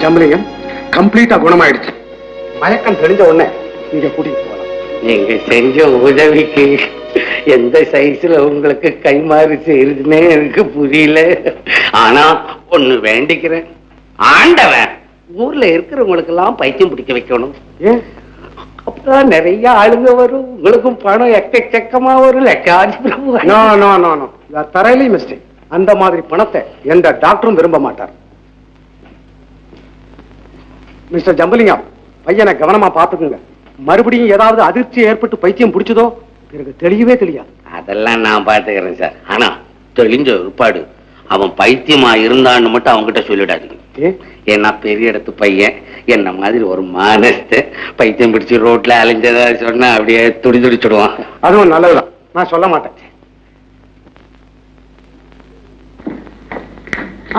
ஜம்பலிங்கம் கம்ப்ளீட்டா குணமாயிடுச்சு. மயக்கம் தெளிஞ்ச உடனே நீங்க கூட்டிட்டு போகலாம். நீங்க செஞ்ச உதவிக்கு எந்த சைஸ்ல உங்களுக்கு கைமாறு செய்யுதுன்னே எனக்கு புரியல. ஆனா ஒண்ணு வேண்டிக்கிறேன், ஆண்டவன் ஊர்ல இருக்கிறவங்களுக்கு எல்லாம் பைத்தியம் பிடிக்க வைக்கணும். அப்புறம் நிறைய ஆளுங்க வரும், உங்களுக்கும் பணம் எக்கச்சக்கமா வரும். தரையிலே மிஸ்டேக். அந்த மாதிரி பணத்தை எந்த டாக்டரும் விரும்ப மாட்டார். மிஸ்டர் ஜம்பலிங்கம், பையனை கவனமா பாத்துக்குங்க. மறுபடியும் ஏதாவது அதிர்ச்சி ஏற்பட்டு பைத்தியம் பிடிச்சதோ எனக்கு தெரியவே தெரியாது. அதெல்லாம் நான் பாத்துக்கிறேன் சார். ஆனா தெளிஞ்ச ஒருபாடு அவன் பைத்தியமா இருந்தான்னு மட்டும் அவங்ககிட்ட சொல்லிடாதீங்க. ஏன்னா பெரிய இடத்து பையன் என்ன மாதிரி ஒரு மானஸ்த பைத்தியம் பிடிச்சி ரோட்ல அலைஞ்சதா சொன்னா அப்படியே துடி துடிச்சுடுவான். அதுவும் நல்லதுதான், நான் சொல்ல மாட்டேன்.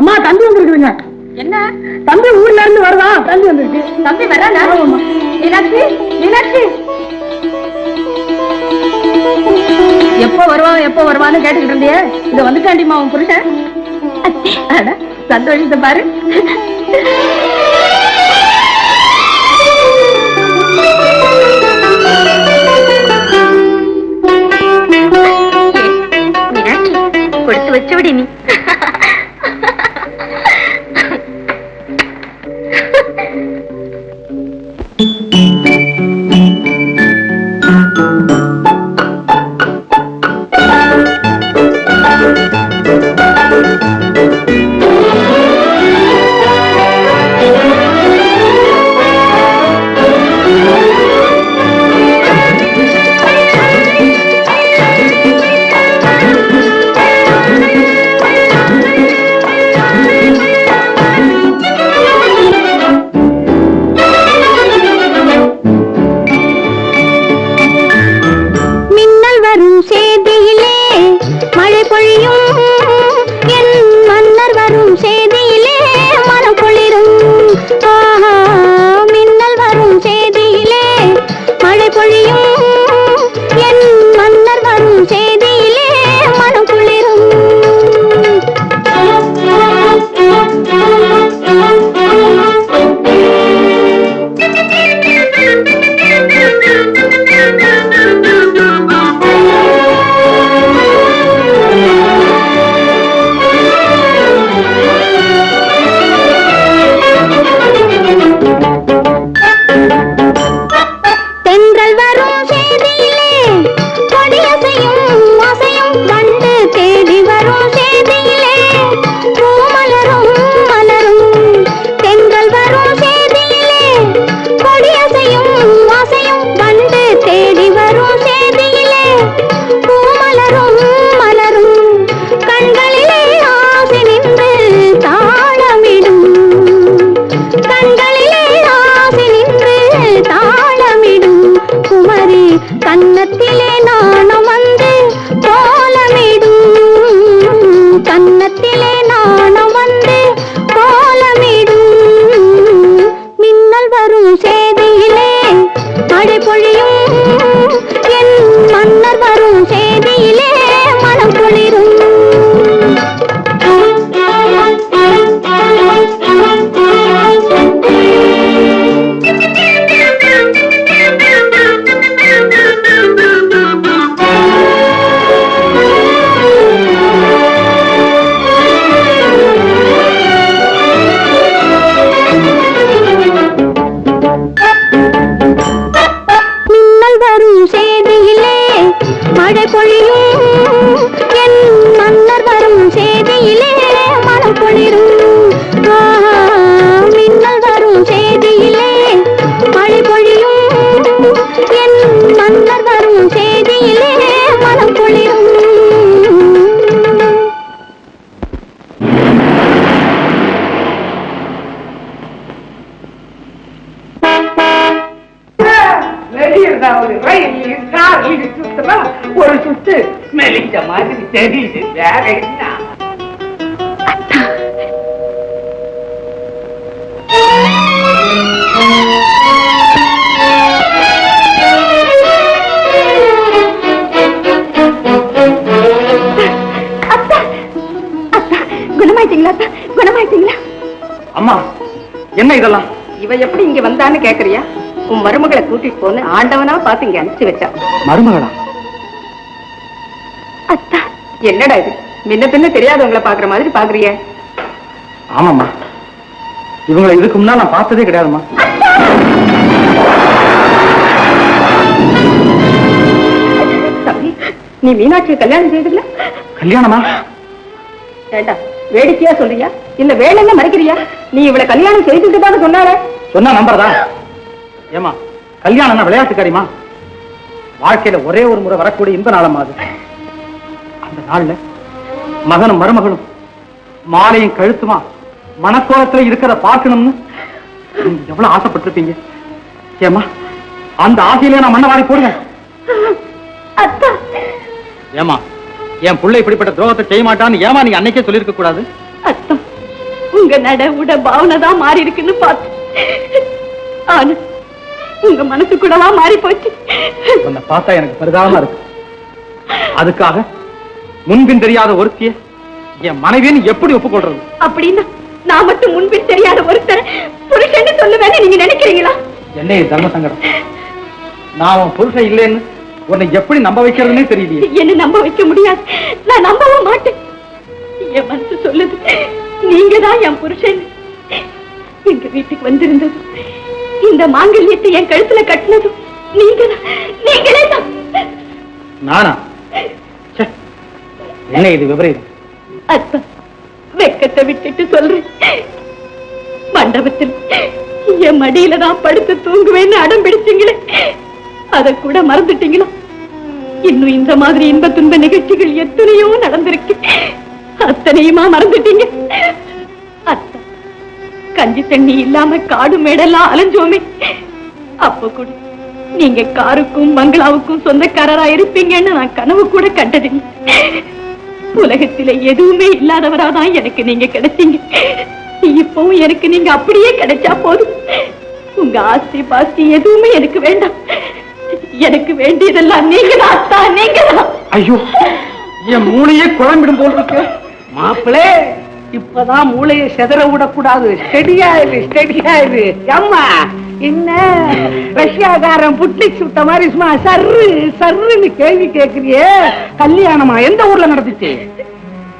அம்மா தம்பி வந்துருக்குதுங்க. என்ன தம்பி ஊர்ல இருந்து வருதா? தம்பி வந்துருக்கு. தம்பி வர்றானா? மீனாட்சி, மீனாட்சி எப்போ வருவான்னு கேட்டுக்கிட்டு இருந்தியே, இத வந்துட்டாண்டிமா உன் புருஷன். சந்தோஷத்தை பாரு. கொடுத்து வச்சு விடி நீ. ஒரு சுத்து மெலிஞ்ச மாதிரி தெரியுது. வேற என்ன? குணமாயிட்டீங்களா? குணமாயிட்டீங்களா? அம்மா, என்ன இதெல்லாம்? இவ எப்படி இங்க வந்தான்னு கேக்குறியா? உன் மருமகளை கூட்டிட்டு போன்னு ஆண்டவனா பார்த்து இங்க அனுப்பிச்சு வச்சா. மருமகளா? அத்தா, என்னடா இது முன்ன பின்ன தெரியாதவங்களை பாக்குற மாதிரி பாக்குறிய? ஆமாம்மா, இவங்களை இதுக்கு முன்னா நான் பார்த்ததே கிடையாதுமா. தம்பி, நீ மீனாட்சியை கல்யாணம் செய்துல? கல்யாணமா? ஏண்டா வேடிக்கையா சொல்றியா இல்ல வேலைன்னா மறைக்கிறியா? நீ இவளை கல்யாணம் செய்துட்டு சொன்னால? சொன்னா நம்புறதா? ஏமா, கல்யாணம்னா விளையாட்டுக்காரிமா? வாழ்க்கையில ஒரே ஒரு முறை வரக்கூடிய இன்ப நாளமா அது. அந்த நாள்ல மகனும் மருமகளும் மாலையும் கழுத்துமா மனக்கோலத்துல இருக்கிறத பார்க்கணும்னு நீங்க எவ்வளவு ஆசைப்பட்டிருப்பீங்க. ஏமா, அந்த ஆசையிலே நான் மண்ணை வாரி போடுவேன். ஏமா, என் புள்ளை இப்படிப்பட்ட துரோகத்தை செய்ய மாட்டான்னு ஏமா நீங்க அன்னைக்கே சொல்லிருக்க கூடாது? அத்தம், உங்க நட உட பாவனை தான் மாறி இருக்குன்னு பார்த்து, ஆனா உங்க மனசு கூடவா மாறி போச்சு. உன்னை பார்த்தா எனக்கு பரிதாபமா இருக்கு. அதுக்காக முன்பின் தெரியாத ஒருத்திய என் மனைவின்னு எப்படி ஒப்புக்கொள்றது? அப்படின்னா நான் மட்டும் முன்பின் தெரியாத ஒருத்தர் புருஷன் சொல்லுவேன்னு நீங்க நினைக்கிறீங்களா? என்ன தர்ம சங்கடம்? நான் உன் புருஷன் இல்லைன்னு உன்னை எப்படி நம்ப வைக்கிறதுனே தெரியலையே. என்ன நம்ப வைக்க முடியாது, நான் நம்பவும் மாட்டேன். என் மனசு சொல்லுது நீங்க தான் என் புருஷன். எங்க வீட்டுக்கு வந்திருந்தது, இந்த மாங்கல்யத்தை என் கழுத்துல கட்டினது நீங்களே தான். நானா? என்ன இது விபரீதம்? அத்தா, வெக்கத்தை விட்டுட்டு சொல்றேன். மண்டபத்தில் என் மடியில தான் படுத்து தூங்குவேன்னு அடம் பிடிச்சீங்களே, அத கூட மறந்துட்டீங்களா? இன்னும் இந்த மாதிரி இன்ப துன்ப நிகழ்ச்சிகள் எத்தனையோ நடந்திருக்கு, அத்தனையுமா மறந்துட்டீங்க? அத்தா, கஞ்சி தண்ணி இல்லாம காடு மேடெல்லாம் அலைஞ்சோமே, அப்ப கூட நீங்க காருக்கும் பங்களாவுக்கும் சொந்தக்காரரா இருப்பீங்கன்னு நான் கனவு கூட கண்டதில்லை. உலகத்தில எதுவுமே இல்லாதவராதான் எனக்கு நீங்க கிடைச்சீங்க. இப்பவும் எனக்கு நீங்க அப்படியே கிடைச்சா போதும். உங்க ஆஸ்தி பாஸ்தி எதுவுமே எனக்கு வேண்டாம். எனக்கு வேண்டியதெல்லாம் நீங்க தான் அத்தா, நீங்க தான். ஐயோ, என் மூளையே குழம்பிடும் போல் இருக்கு. மாப்பிளே, இப்பதான் மூளையை செதற விடக்கூடாது. ஸ்டெடியாயிரு. அம்மா, என்ன ரஷ்யாக்காரன் புட்லிக் சுட்ட மாதிரி சும்மா சர்ருன்னு கேள்வி கேட்கிறியே? கல்யாணமா எந்த ஊர்ல நடந்துச்சு?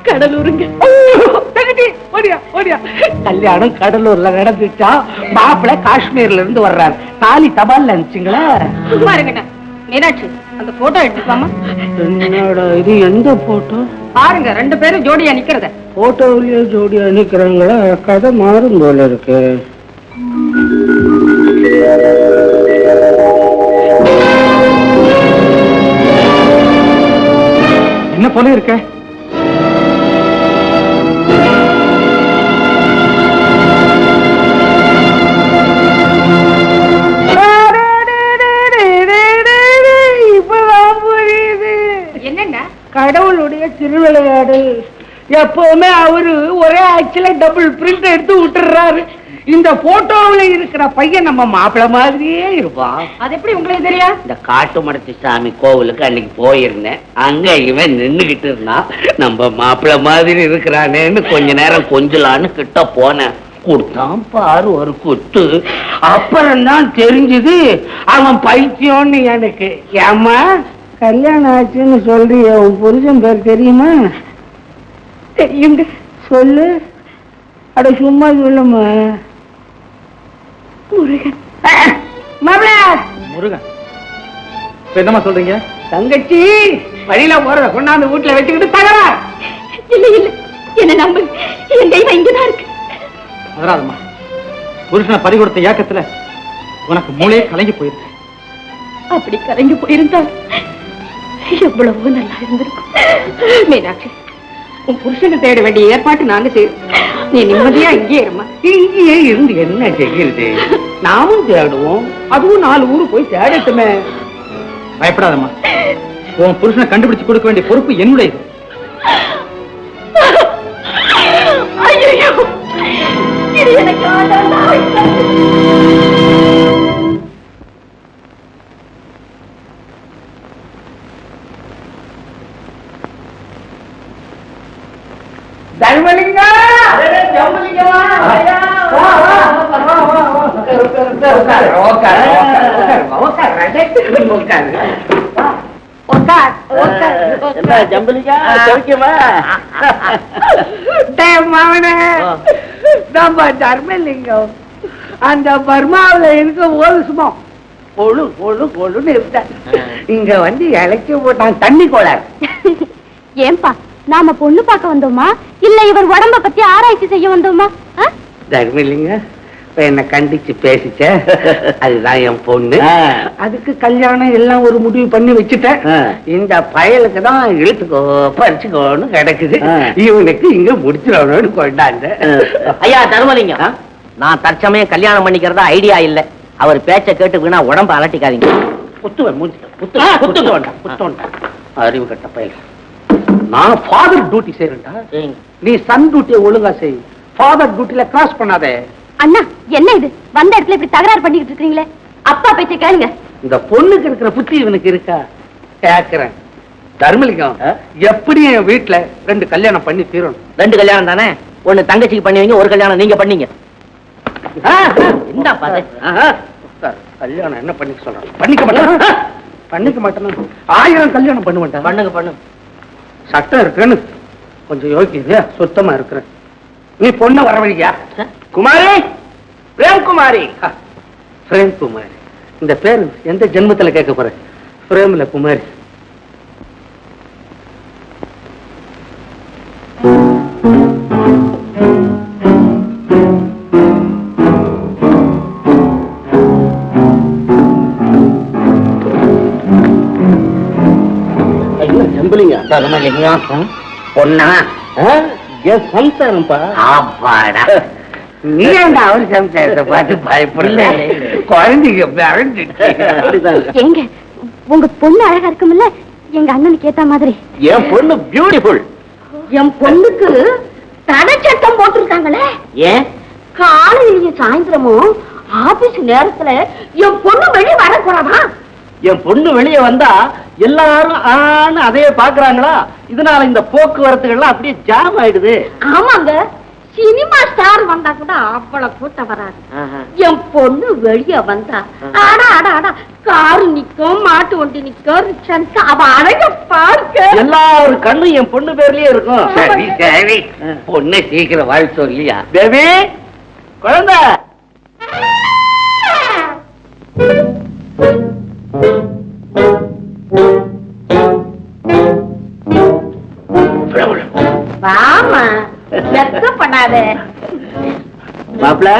கடலூருங்க. கல்யாணம் கடலூர்ல நடந்துச்சா? மாப்பிள காஷ்மீர்ல இருந்து வர்றாரு. தாலி தபால் அனுப்பிச்சிங்களா? பாருங்கண்ணா, மீனாட்சி அந்த போட்டோ எடுத்துக்கலாமா? என்னோட இது எந்த போட்டோ? பாருங்க, 2 பேரும் ஜோடியா நிக்கிறத. போட்டோவிலேயே ஜோடியா நிக்கிறாங்களா? கதை மாறும் போல இருக்கு. என்ன போல இருக்க? என்னன்னா கடவுளுடைய திருவிளையாடு. எப்பவுமே அவரு ஒரே ஆக்சுவலா டபுள் பிரிண்ட் எடுத்து விட்டுறாரு. இந்த போட்டோவில் இருக்கிற பையன் நம்ம மாப்பிள்ள மாதிரியே இருப்பான். அது எப்படி உங்களுக்கு தெரியா? இந்த காட்டுமடத்தி சாமி கோவிலுக்கு அன்னைக்கு போயிருந்தேன். அங்க இவன் நின்னுகிட்டு இருந்தான். நம்ம மாப்பிள்ள மாதிரி இருக்கிறானேன்னு கொஞ்ச நேரம் கொஞ்சலான்னு கிட்ட போனேன். கொடுத்தான் பாரு ஒரு குத்து. அப்புறம்தான் தெரிஞ்சது அவன் பைத்தியம்னு எனக்கு. ஏமா, கல்யாணம் ஆச்சுன்னு சொல்றிய, உன் புருஷன் பேர் தெரியுமா? தெரியுங்க. சொல்லு. அட சும்மா சொல்லுமா. முருகன். முருகன். என்னமா சொல்றீங்க? தங்கச்சி வழியில போறத கொண்டாந்து வீட்டுல வச்சுக்கிட்டு தகரா. இல்ல இல்ல, என்ன நம்பு, என் தெய்வம் இங்கதான் இருக்கு. அதனாலமா புருஷனை பறி கொடுத்த ஏக்கத்துல உனக்கு மூளையே கலங்கி போயிருக்கு. அப்படி கலங்கி போயிருந்தால் எவ்வளவோ நல்லா இருந்திருக்கும். மீனாட்சி, உன் புருஷனை தேட வேண்டிய ஏற்பாட்டு நாங்க செய்யறோம். நீ நிம்மதியா இங்கே இருமா. இங்கேயே இருந்து என்ன செய்யுது? நாமும் தேடுவோம். அதுவும் 4 ஊரு போய் தேடட்டுமே. பயப்படாதம்மா, உன் புருஷனை கண்டுபிடிச்சு கொடுக்க வேண்டிய பொறுப்பு என்னுடையது. ஐயோ, இது எனக்கு தர்மலிங்கா, ஜம்பலிங்கமா, தர்மலிங்கம் அந்த பர்மாவில இருக்க ஒரு சும்மா கொழு கொழு கொழுன்னு இருந்தேன். இங்க வந்து இழைச்சி போட்டான் தண்ணி கோளாறு. ஏன்பா நாம பொண்ணு பார்க்க வந்தோமா இல்ல இவர் உடம்ப பத்தி ஆராய்ச்சி செய்ய வந்தோமா? தர்மலிங்க என்ன கண்டிச்சு பேசிச்ச, அதுதான் என் பொண்ணு. அதுக்கு கல்யாணம் எல்லாம் ஒரு முடிவு பண்ணி வச்சுட்டேன். இந்த பயலுக்கு தான் இழுத்துக்கோ பறிச்சுக்கோன்னு கிடக்குது. இவனுக்கு இங்க முடிச்சிடணும்னு கொண்டாங்க. ஐயா தர்மலிங்கம், நான் தற்சமயம் கல்யாணம் பண்ணிக்கிறதா ஐடியா இல்ல. அவர் பேச்ச கேட்டு வீணா உடம்ப அலட்டிக்காதீங்க. புத்துவன் புத்துவன் அறிவு கட்ட பயல். நான் ஃபாதர் டியூட்டி செய்யறேன்டா, நீ சன் டியூட்டியை ஒழுங்கா செய். ஃபாதர் டியூட்டில கிராஸ் பண்ணாதே. அண்ணா என்ன இது வந்த இடத்துல இப்படி தகராறு பண்ணிக்கிட்டு இருக்கீங்களே? அப்பா பேச்ச கேளுங்க. இந்த பொண்ணுக்கு இருக்கிற புத்தி இவனுக்கு இருக்கா? கேக்குறேன். தர்மலிங்கம், எப்படி என் வீட்டுல 2 கல்யாணம் பண்ணி தீரணும். 2 கல்யாணம் தானே? ஒண்ணு தங்கச்சிக்கு பண்ணுவீங்க, ஒரு கல்யாணம் நீங்க பண்ணீங்க. கல்யாணம் என்ன பண்ணிக்க சொல்றான்? பண்ணிக்க மாட்டேன், பண்ணிக்க மாட்டேன். 1000 கல்யாணம் பண்ண மாட்டேன். பண்ணுங்க பண்ணுங்க. சட்டம் இருக்குன்னு கொஞ்சம் யோகியா சுத்தமா இருக்கிறேன். நீ பொண்ண வரவழியா? குமாரி, பிரேம்குமாரி. பிரேம்குமாரி இந்த பேரு எந்த ஜென்மத்துல கேட்க போறேன்? பிரேம்ல குமாரி. தர்மலிங்கம் பொண்ணா? என் சம்சாரம்பா. ஆப்பாடா, நீ ஏன்டா அவர் சம்சாரத்தை பார்த்து பயப்படல? குழந்தைங்க பிறந்துச்சு. எங்க உங்க பொண்ணு அழகா இருக்கும்ல, எங்க அண்ணனுக்கு ஏத்த மாதிரி. என் பொண்ணு பியூட்டிஃபுல். என் பொண்ணுக்கு தடை சட்டம் போட்டிருக்காங்களே. ஏன்? காலையிலயும் சாயந்தரமும் ஆபீஸ் நேரத்துல என் பொண்ணு வெளியே வரக்கூடாதா? என் பொண்ணு வெளியே வந்தா எல்லாரும் ஆன்னு அதையே பாக்குறாங்களா? இதனால இந்த போக்குவரத்துகள்லாம் அப்படியே ஜாம் ஆயிடுது. ஆமாங்க, சினிமா ஸ்டார் வந்தா கூட அவ்வளவு கூட்டம் வராது. என் பொண்ணு வெளியே வந்தா ஆடா ஆடா ஆடா காரு நிக்கும், மாட்டு வண்டி நிக்கும், ரிக்ஷா நிக்கும். அவ அழக பார்க்க எல்லாரும் கண்ணும் என் பொண்ணு பேர்லயே இருக்கும். சரி சரி, பொண்ணு சீக்கிரம் வாழ் சொல்லியா? பேபி குழந்தை. வாமா பண்ணாத மாப்பிள,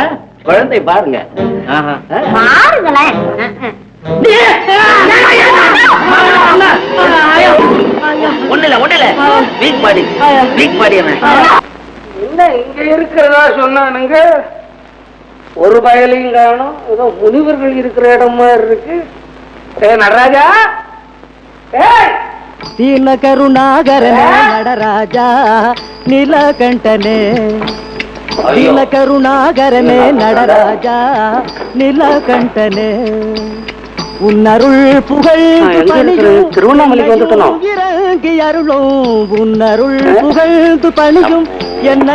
குழந்தை பாருங்க. பாருங்களேன். ஒண்ணுல வீக் பாடி என்ன இங்க இருக்கிறதா சொன்னானுங்க? ஒரு பயலையும் காணும். ஏதோ முனிவர்கள் இருக்கிற இடமா இருக்கு. நடராஜா, தீன கருணாகரனே நடராஜா நீலகண்டனே. தீன கருணாகரனே நடராஜா நீலகண்டனே. உன்னருள் புகழ் திருவண்ணாமலைக்கு வந்துட்டோம். இறங்கி அருளும் உன்னருள் புகழ்ந்து பணியும் என்ன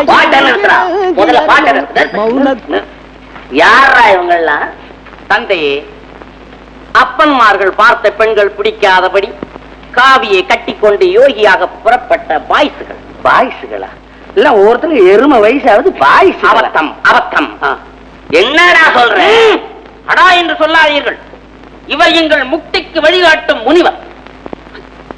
மௌன. யாரா இவங்கெல்லாம்? தந்தையே, அப்பன்மார்கள் பார்த்த பெண்கள் பிடிக்காதபடி காவியை கட்டிக்கொண்டு யோகியாக புறப்பட்ட பாய்ஸுகள். பாய்ஸுகளா? இல்ல ஒவ்வொருத்தரும் எரும வயசாவது பாய்ஸ். அபத்தம் அபத்தம். என்னடா சொல்றேன்? அடா என்று சொல்லாதீர்கள். இவர் எங்கள் முக்திக்கு வழிகாட்டும் முனிவர்.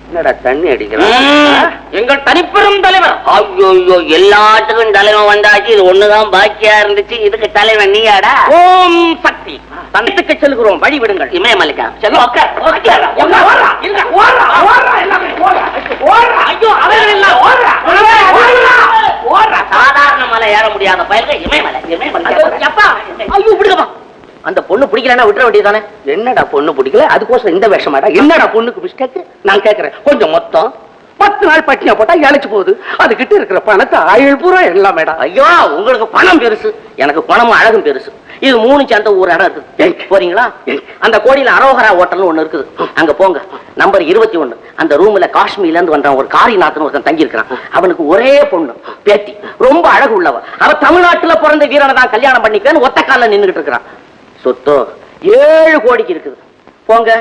என்னடா தண்ணி அடிக்கிறான்? எங்கள் தனிப்பெரும் தலைவர். ஐயோ, எல்லாத்துக்கும் தலைவன் வந்தாச்சு. இது ஒண்ணுதான் பாக்கியா இருந்துச்சு. இதுக்கு தலைவன் நீயாடா? ஓம் சக்தி. தந்தத்துக்கு செல்கிறோம், வழி விடுங்கள். இமயமலைக்கா? சாதாரண மலை ஏற முடியாத பயல்கள் இமயமலை. அந்த பொண்ணு பிடிக்கலன்னா விட்டுற வேண்டியதானே? என்னடா பொண்ணு பிடிக்கல? அதுக்கோசம் இந்த விஷமாடா? என்னடா பொண்ணுக்கு மிஸ்டேக்? நான் கேட்கிறேன். கொஞ்சம் மொத்தம் 10 நாள் பட்டினியா போட்டா இழைச்சு போகுது. அதுகிட்ட இருக்கிற பணத்தை 1000 பூரா எல்லாம் மேடம். ஐயோ, உங்களுக்கு பணம் பெருசு, எனக்கு பணமும் அழகும் பெருசு. இது 3 சேர்ந்த ஒரு இடம் இருக்கு, போறீங்களா? அந்த கோடியில அரோகரா ஹோட்டல்னு ஒண்ணு இருக்குது. அங்க போங்க. நம்பர் 21. அந்த ரூம்ல காஷ்மீர்ல இருந்து வந்தான் ஒரு காரிநாத்னு ஒருத்தன் தங்கி இருக்கிறான். அவனுக்கு ஒரே பொண்ணு பேத்தி, ரொம்ப அழகு உள்ளவ. அவ தமிழ்நாட்டுல பிறந்த வீரனை தான் கல்யாணம் பண்ணிப்பேன்னு ஒத்த கால நின்றுட்டு இருக்கிறான். சொத்தோ 7 கோடிக்கு இருக்குது. போங்க.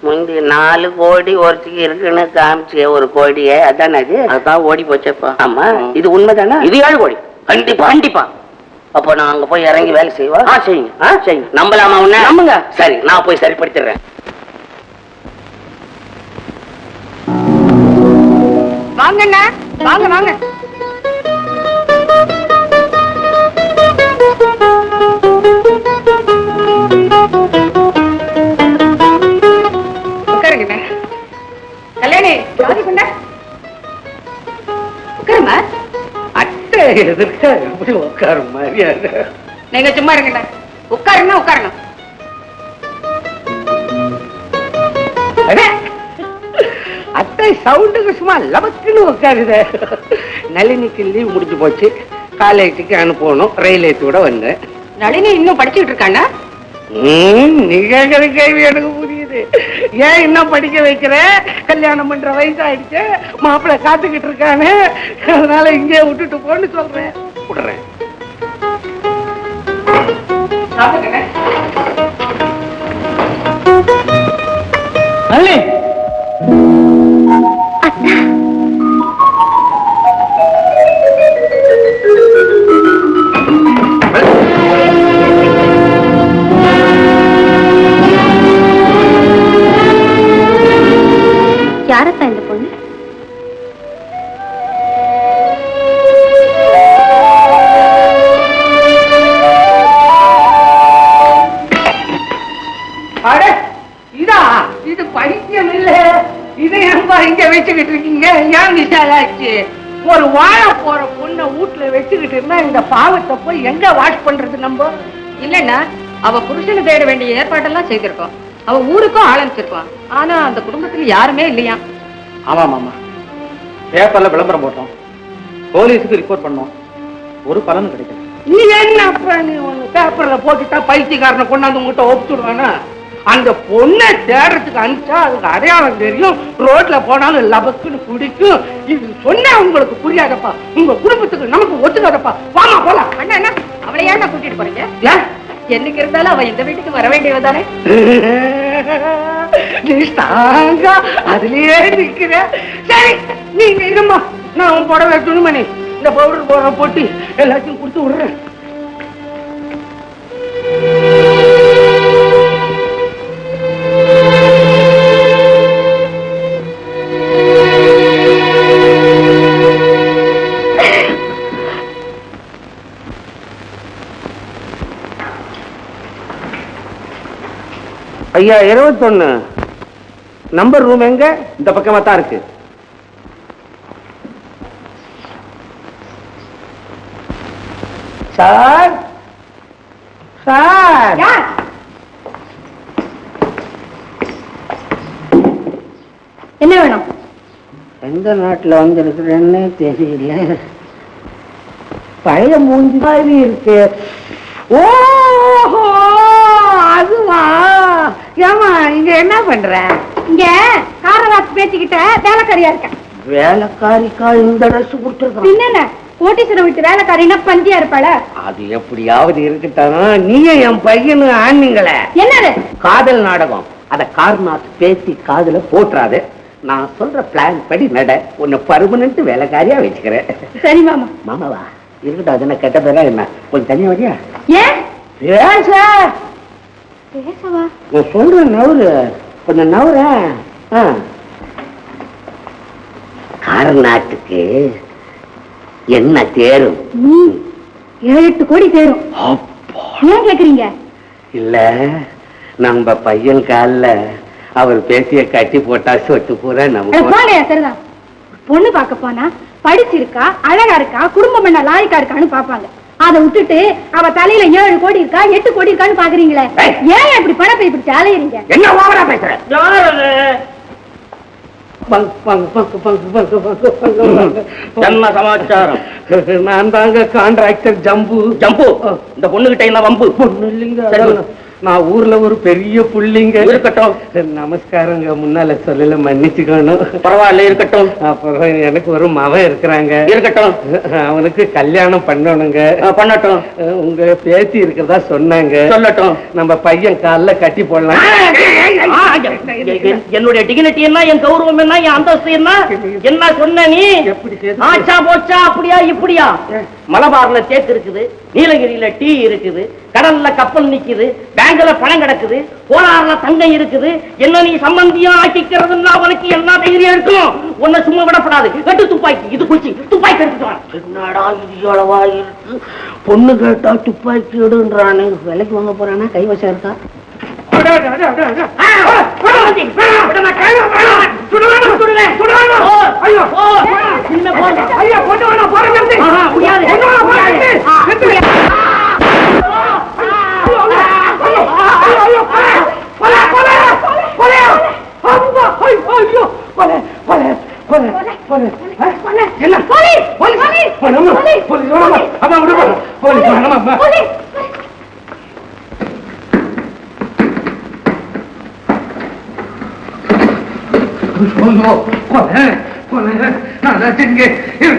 முந்தி 4 கோடி ஒருத்திக்கு இருக்குன்னு காமிச்சு ஒரு கோடியே அதானே அது? அதான் ஓடி போச்சப்பா. ஆமா, இது உண்மைதானே? இது 7 கோடி. கண்டிப்பா கண்டிப்பா. அப்போ நான் அங்க போய் இறங்கி வேலை செய்வா? செய்யுங்க. செய்யுங்க. நம்பலாமா உன்ன? நம்புங்க. சரி, நான் போய் சரிப்படுத்திடுறேன். வாங்கண்ணா, வாங்க வாங்க. உட்காருங்கண்ணா. கல்யாணி, காதி கொண்டா. உட்காருமா. அட்டை எதிர்க்க எப்படி உட்காரும் மரியாதை? நீங்க சும்மா இருங்கண்ணா. உட்காருன்னா உட்காரணும். அட்டை சவுண்டுக்கு சும்மா லபக்குன்னு உட்காருத. நளினிக்கு லீவ் முடிஞ்சு போச்சு, காலேஜுக்கு அனுப்பணும், ரயில் ஏத்தோட வந்தேன். நளினி இன்னும் படிச்சுட்டு இருக்காண்ணா? நீ கேட்கிற கேள்வி எனக்கு புரியுது. ஏன் இன்னும் படிக்க வைக்கிற? கல்யாணம் பண்ற வயசு ஆயிடுச்சு, மாப்பிள்ளை காத்துக்கிட்டு இருக்கானு, அதனால இங்கே விட்டுட்டு போன்னு சொல்றேன். விடுறேன். யாரப்பா இந்த பொண்ணு? இதா, இது பைத்தியம் இல்ல. இதை ஏன்பா இங்க வச்சுக்கிட்டு இருக்கீங்க? ஏன் விசாலாச்சு? ஒரு வாழ போற பொண்ணை வீட்டுல வச்சுக்கிட்டு இருந்தா இந்த பாவத்தை போய் எங்க வாஷ் பண்றது? நம்ம இல்லன்னா அவ புருஷனை தேட வேண்டிய ஏற்பாட்டெல்லாம் செய்திருக்கோம். அவ ஊருக்கும் ஆரம்பிச்சிருக்கான். ஆனா அந்த குடும்பத்துல யாருமே இல்லையா? ஆமா மாமா, பேப்பர்ல விளம்பரம் போட்டோம், போலீஸுக்கு ரிப்போர்ட் பண்ணோம், ஒரு பலனும் கிடைக்கல. நீ என்ன நீ ஒண்ணு பேப்பர்ல போட்டுட்டா பைத்தியக்காரனை கொண்டாந்து உங்ககிட்ட ஒப்புச்சுடுவானா? அந்த பொண்ணை தேடுறதுக்கு அனுப்பிச்சா அதுக்கு அடையாளம் தெரியும், ரோட்ல போனாலும் லபக்குன்னு குடிக்கும். இது சொன்னா உங்களுக்கு புரியாதப்பா, உங்க குடும்பத்துக்கு நமக்கு ஒத்துக்காதப்பா. வாமா போலாம். அண்ணா அண்ணா, அவளை ஏன்னா கூட்டிட்டு போறீங்க? ஏன்? என்னைக்கு இருந்தாலும் அவ இந்த வீட்டுக்கு வர வேண்டியவதானே? நீ ஸ்ட்ராங்கா அதுலயே நிக்கிற. சரி, நீங்க இருமா, நான் உன் புடவை துணிமணி இந்த பவுடர் போடுற போட்டு எல்லாத்தையும் கொடுத்து விடுறேன். ஐயா 21 நம்பர் ரூம் எங்க? இந்த பக்கமா தான் இருக்கு. சார், சார், என்ன வேணும்? எந்த நாட்டுல வந்திருக்கிறேன்னு தெரியல, பழைய மூஞ்சி மாதிரி இருக்கு. ஓஹோ, அதுவா? ஏமா இங்க என்ன பண்ற? இங்க காரவாசி பேச்சுக்கிட்ட வேலைக்காரியா இருக்க. வேலைக்காரிக்கா இந்த ட்ரெஸ் கொடுத்துருக்கான்? என்ன கோட்டீஸ்வரம் வீட்டு வேலைக்காரின்னா பந்தியா இருப்பாள? அது எப்படியாவது இருக்கட்டும், நீயே என் பையனு ஆனீங்களே. என்னது? காதல் நாடகம். அத கார்நாத் பேசி காதுல போட்டுறாது. நான் சொல்ற பிளான் படி நட, உன்னை பர்மனன்ட் வேலைக்காரியா வச்சுக்கிறேன். சரி மாமா. மாமாவா இருக்கட்டும், அது என்ன கெட்ட பேரா என்ன? கொஞ்சம் தனியா வரியா? ஏன் பேச? பேசவா? நான் சொல்றேன், நவுரு, கொஞ்சம் நவுற. கார்நாட்டுக்கு என்ன தேரும்? 7-8 கோடி தேரும். ஏன் கேக்குறீங்க? இல்ல, நம்ம பையன் கால்ல அவர் பேசிய கட்டி போட்டா சொத்து பூரா நமக்கு. சரிதான். பொண்ணு பார்க்க போனா படிச்சிருக்கா, அழகா இருக்கா, குடும்பம் என்ன லாய்க்கா இருக்கான்னு பாப்பாங்க. அதை விட்டுட்டு அவ தலையில 7 கோடி இருக்கா 8 கோடி இருக்கான்னு பாக்குறீங்களே. ஏன் இப்படி பணத்தை இப்படி அலையறீங்க? என்ன ஓவரா பேசுற? என்ன சமாச்சாரம்? நான் தாங்க கான்ட்ராக்டர் ஜம்பு. ஜம்பு, இந்த பொண்ணுகிட்ட என்ன வம்பு? பொண்ணு இல்லைங்க, நான் ஊர்ல ஒரு பெரிய புள்ளிங்க. இருக்கட்டும். நமஸ்காரங்க, முன்னால சொல்லல, மன்னிச்சுக்கணும். பரவாயில்ல, இருக்கட்டும். அப்புறம் எனக்கு ஒரு மவன் இருக்கிறாங்க. இருக்கட்டும். அவனுக்கு கல்யாணம் பண்ணணுங்க. பண்ணட்டும். உங்க பேத்தி இருக்கிறதா சொன்னாங்க. சொல்லட்டும். நம்ம பையன் கால்ல கட்டி போடலாம். என்னுடைய டிகினிட்டி என்ன, என் கௌரவம் என்ன, என் அந்தஸ்து என்ன, என்ன சொன்ன நீ? ஆச்சா போச்சா, அப்படியா இப்படியா? மலபார்ல தேக்கு இருக்குது, நீலகிரியில டீ இருக்குது, கடல்ல கப்பல் நிக்குது, பேங்க்ல பணம் கிடக்குது, போலாறுல தங்கம் இருக்குது. என்ன நீ சம்பந்தியா ஆக்கிக்கிறதுன்னா அவனுக்கு என்ன தைரியம் இருக்கும்? உன்னை சும்மா விடப்படாது. வெட்டு துப்பாக்கி, இது குச்சி துப்பாக்கி எடுத்துட்டு. என்னடா இது அளவா இருக்கு? பொண்ணு கேட்டா துப்பாக்கி எடுன்றானே. விலைக்கு வாங்க போறானா? கைவசம் இருக்கா?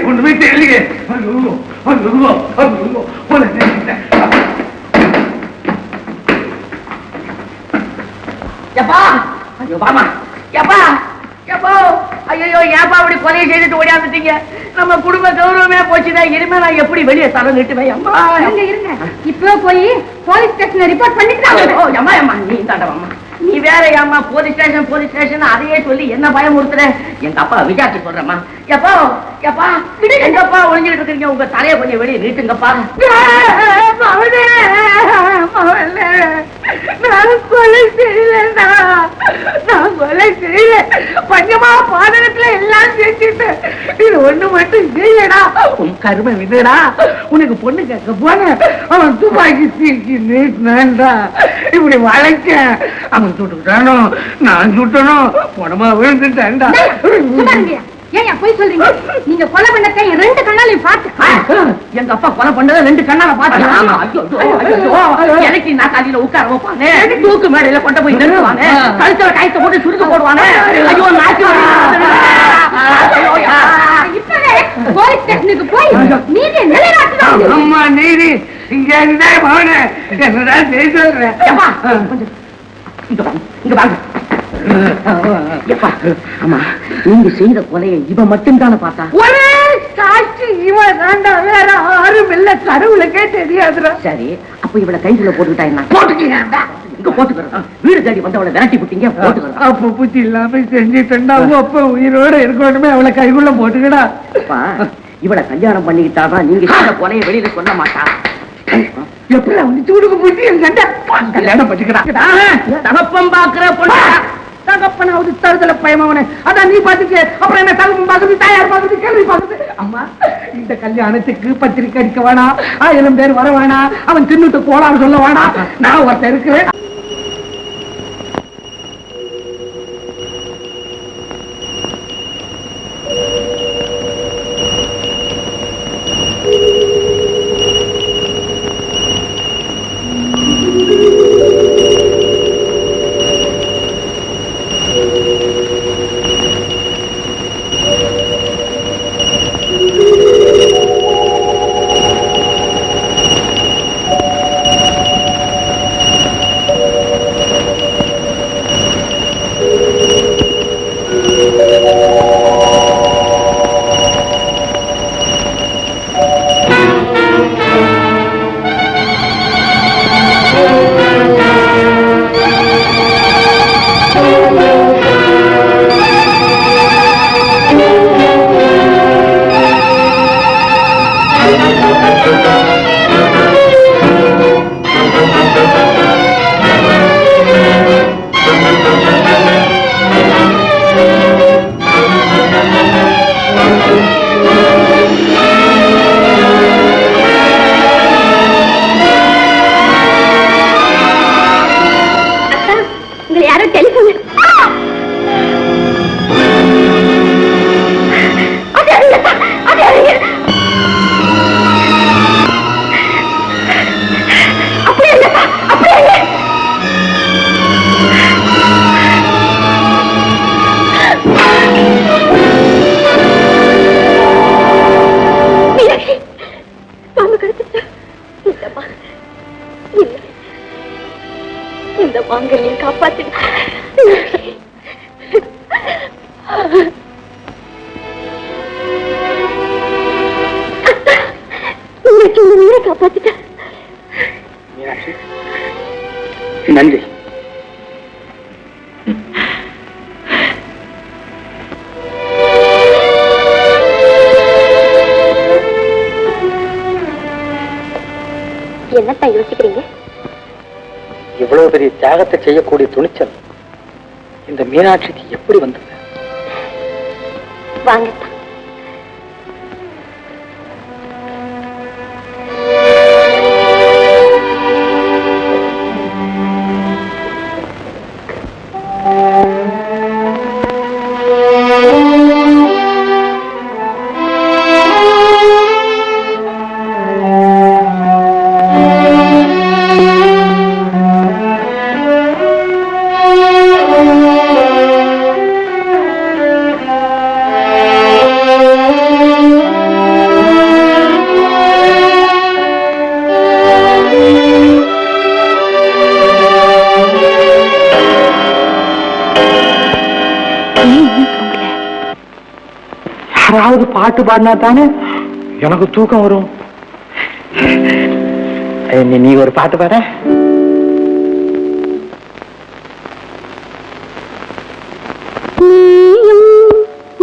ஒண்ணுமே தெரியலையே. ஐயோ, ஏப்பா அப்படி கொலையை செய்துட்டு ஓடியாந்துட்டீங்க? நம்ம குடும்ப கௌரவமே போச்சுதான். இனிமே நான் எப்படி வெளியே தலை நிட்டுவேன்? அம்மா இருங்க, இப்போ போய் போலீஸ் ஸ்டேஷன்ல ரிப்போர்ட் பண்ணிக்கலாம். அம்மா நீ தாண்டவம்மா, நீ வேற ஏம்மா போலீஸ் ஸ்டேஷன் அதையே சொல்லி என்ன பயமுறுத்துற? எங்க அப்பா விசாரிச்சு சொல்றேம்மா. எப்பா எப்பா எங்கப்பா ஒளிஞ்சுட்டு இருக்கீங்க? உங்க தலைய கொஞ்சம் வெளியே நீட்டுங்கப்பா. நான் கொலை செய்யல. பஞ்சமா பாதகத்துல எல்லாம் செஞ்சுட்டேன். இது ஒண்ணு மட்டும் செய்யடா. உன் கருமை விடுடா. உனக்கு பொண்ணு கேட்க போன அவன் துப்பாக்கி தூக்கி நீட்டா. இப்படி வளைக்க அவன் சுட்டுட்டானோ, நான் சுட்டணும். உடம்பா விழுந்துட்டேன்டா. ஏன் போய் சொல்றீங்க? நீங்க கொலை பண்ணதை என் ரெண்டு கண்ணாலையும் பார்த்து. எங்க அப்பா கொலை பண்ணதை ரெண்டு கண்ணால பார்த்து எனக்கு நான் காலையில உட்கார வைப்பானே, தூக்கு மேடையில கொண்டு போய் நிறுத்துவானே, கழுத்துல கயத்தை போட்டு சுருக்க போடுவானே. ஐயோ நாக்கு இப்பவே போலீஸ் ஸ்டேஷனுக்கு போய் நீதி நிலைநாட்டுவாங்க. அம்மா நீதி இங்க இருந்தா போன என்னதான் செய்து வர்றேன். இங்க வாங்க. ஆமா, நீங்க செய்த கொலையை இவன் மட்டும் தானே பார்த்தா? ஒரே சாட்சி இவன் தாண்டா, வேற யாரும் இல்ல. கடவுளுக்கே தெரியாதுடா. சரி, அப்ப இவளை கைக்குள்ள போட்டுக்கிட்டா என்ன? போட்டுக்கீங்க. இங்க போட்டுக்கிறேன். வீடு தேடி வந்தவளை விரட்டி விட்டீங்க, போட்டுக்கிறேன். அப்ப புத்தி இல்லாம செஞ்சுட்டா அப்ப உயிரோட இருக்கணுமே. அவளை கைக்குள்ள போட்டுக்கடா. இவளை கல்யாணம் பண்ணிக்கிட்டாதான் நீங்க செய்த கொலையை வெளியில சொல்ல மாட்டா. எப்படி வந்து சூடுக்கு புத்தி என்கிட்ட கல்யாணம் பண்ணிக்கிறா. தகப்பம் பாக்குற பொண்ணு, தகப்பனாவது தருதல பயமாவனே. அதான் நீ பாத்துக்க. அப்புறம் என்ன தகப்பம் பாக்குது, தாயார் பாக்குது, கேள்வி பாக்குது. அம்மா, இந்த கல்யாணத்துக்கு பத்திரிக்கை அடிக்க வேணாம், 1000 பேர் வர வேணாம், அவன் தின்னுட்டு போலான்னு சொல்ல வேணாம். நான் ஒருத்தர் இருக்கிறேன். மாங்கல்யம் காப்பாத்தின உயிரை காப்பாத்திட்ட. மீனாட்சி, நன்றி. என்னத்தான் யோசிக்கிறீங்க? இவ்வளவு பெரிய தியாகத்தை செய்யக்கூடிய துணிச்சல் இந்த மீனாட்சிக்கு எப்படி வந்தது? வாங்கத்தான். யாராவது பாட்டு பாடினா தானே எனக்கு தூக்கம் வரும். நீ ஒரு பாட்டு பாட.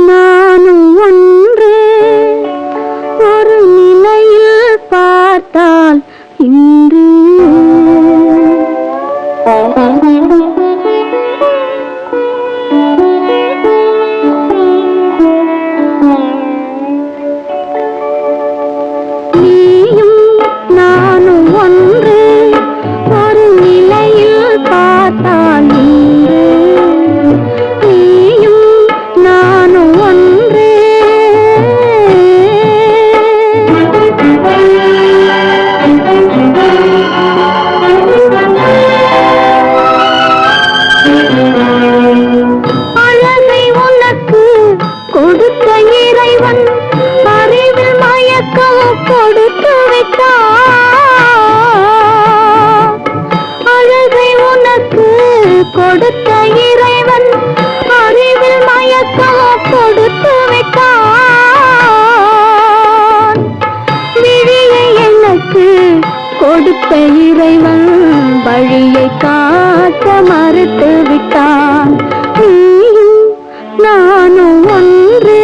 நானும் ஒன்று ஒரு நிலையில் பார்த்தால் இன்று கொடுத்த இறைவன் அறிவில் மயக்கம் கொடுத்து விட்டான். விழியை எனக்கு கொடுத்த இறைவன் வழியை காட்ட மறுத்து விட்டான். நீயும் நானும் ஒன்று.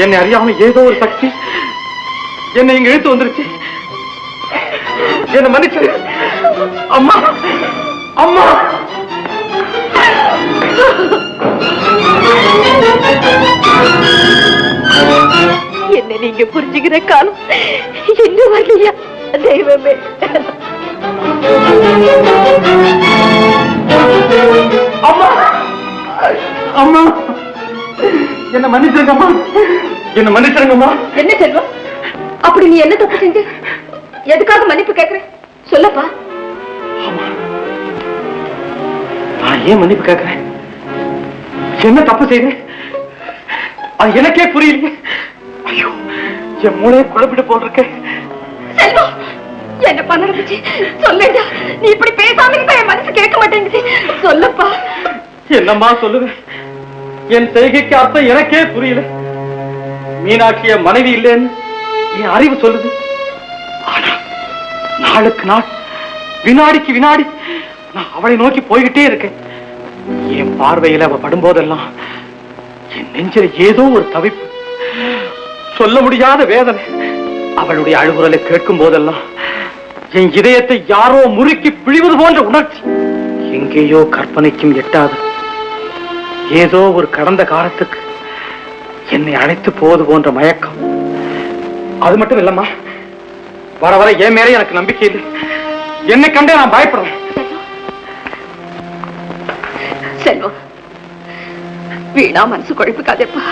என்னை அறியாம ஏதோ ஒரு சக்தி என்னை இங்க இழுத்து வந்துருச்சு. என்ன மன்னிச்சு. அம்மா, அம்மா. என்ன நீங்க புரிஞ்சுக்கிற காலம் இன்னும் வரலையா? தெய்வமே, அம்மா, அம்மா, என்ன மன்னிச்சிருங்கம்மா, என்ன மன்னிச்சிருங்கம்மா. என்ன செல்வம், அப்படி நீ என்ன தப்பு செஞ்ச? எதுக்காக மன்னிப்பு கேட்கிற? சொல்லப்பா. நான் ஏன் மன்னிப்பு கேட்கிறேன்? என்ன தப்பு செய்தேன்? எனக்கே புரியல. ஐயோ, என் மூளையை குழப்பிட்டு போட்டிருக்க. செல்வம், என்ன பண்ணி சொல்லுங்க. நீ இப்படி பேசாம என் மனசு கேட்க மாட்டேங்குது. சொல்லப்பா. என்னம்மா சொல்லுவேன்? என் செய்கைக்கு அர்த்தம் எனக்கே புரியல. மீனாட்சிய மனைவி இல்லைன்னு என் அறிவு சொல்லுது. ஆனா நாளுக்கு நாள், வினாடிக்கு வினாடி நான் அவளை நோக்கி போய்கிட்டே இருக்கேன். என் பார்வையில அவ படும்போதெல்லாம் என் நெஞ்சில ஏதோ ஒரு தவிப்பு, சொல்ல முடியாத வேதனை. அவளுடைய அழுகுரலை கேட்கும் போதெல்லாம் என் இதயத்தை யாரோ முறுக்கி பிழிவது போன்ற உணர்ச்சி. எங்கேயோ கற்பனைக்கும் எட்டாது ஏதோ ஒரு கடந்த காலத்துக்கு என்னை அழைத்து போவது போன்ற மயக்கம். அது மட்டும் இல்லம்மா, வர வர என் மேலே எனக்கு நம்பிக்கை இல்லை. என்னை கண்டே நான் பயப்படுறேன். செல்வம், வீணா மனசு குழப்பிக்காதேப்பா.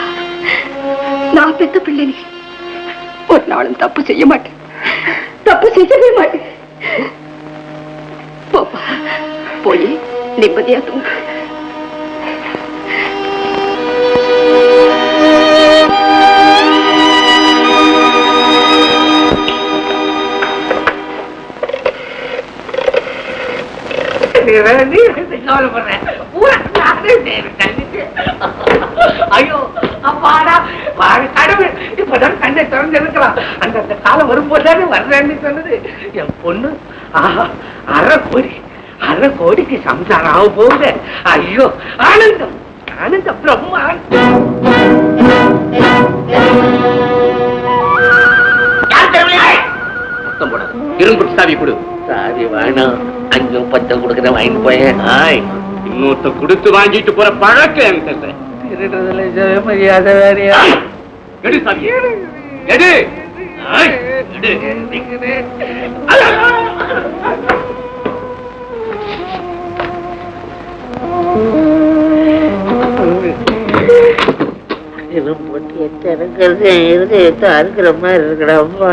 நான் பெத்த பிள்ளை, நீ ஒரு நாளும் தப்பு செய்ய மாட்டேன், தப்பு செய்யவே மாட்டேன். போப்பா, போய் நிம்மதியா தூங்க. ஐயோ அப்பாடா, கடவுள் இப்பதான் கண்ணை திறந்து இருக்கலாம். அந்த காலம் வரும்போதானே வர்றேன்னு சொன்னது என் பொண்ணு. அரை கோடிக்கு சம்சாரம் ஆக போகுது. ஐயோ ஆனந்தம், ஆனந்தம், பிரம்மாண்டம். இரும்பு சாவி கொடு. சாவி வேணாம், 5 10 கொடுக்குற வாங்கிட்டு போயேன். இன்னொருத்த கொடுத்து வாங்கிட்டு போற பழக்கம் திருடுறதுல மரியாதை வேறையா? எடு சாவி, எடு. அறுக்கிற மாதிரி இருக்கிறப்பா.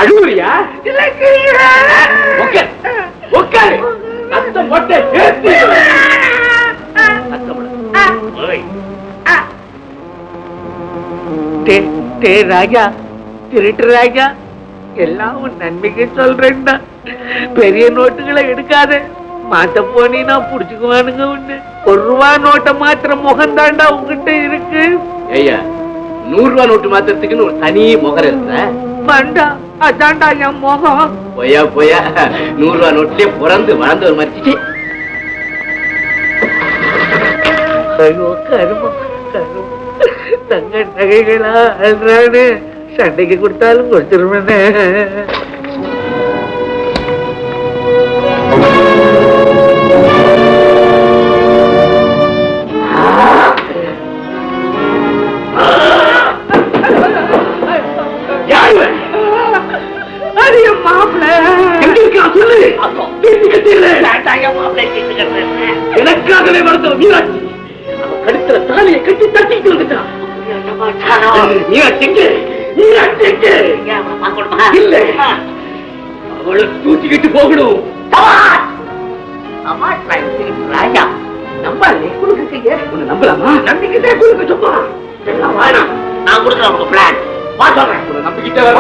அழுகுறியா? ராஜா, திருட்டு ராஜா, எல்லாம் உன் நன்மைக்கு சொல்றேன்டா. பெரிய நோட்டுகளை எடுக்காத, மாத்த போனீனா புடிச்சுக்குவானுங்க. ஒண்ணு 1 ரூபா நோட்டை மாத்திர முகம் தாண்டா உங்ககிட்ட இருக்கு. ஐயா, 100 ரூபா நோட்டு மாத்திரத்துக்குன்னு ஒரு தனி முகம் இருக்குற பண்டா. அதான்டா என் முகம். போயா போயா, 100 ரூபா நோட்லயே பிறந்து வளர்ந்து ஒரு மறிச்சு. ஐயோ கருமம், கருமம். தங்க நகைகளா அல்றானு சண்டைக்கு கொடுத்தாலும் கொடுத்துருமே. எனக்காகவே வளர்த்த மீனாட்சி கழுத்துல தாலியை கட்டி தட்டிட்டு வந்துட்டான். இல்ல, அவளை தூக்கிக்கிட்டு போகணும். ராஜா நம்பலாமா? நம்பிக்கிட்டே கொடுக்க சும்மா. நான் கொடுக்குறேன் உங்க பிளான். நம்பிக்கிட்டே வர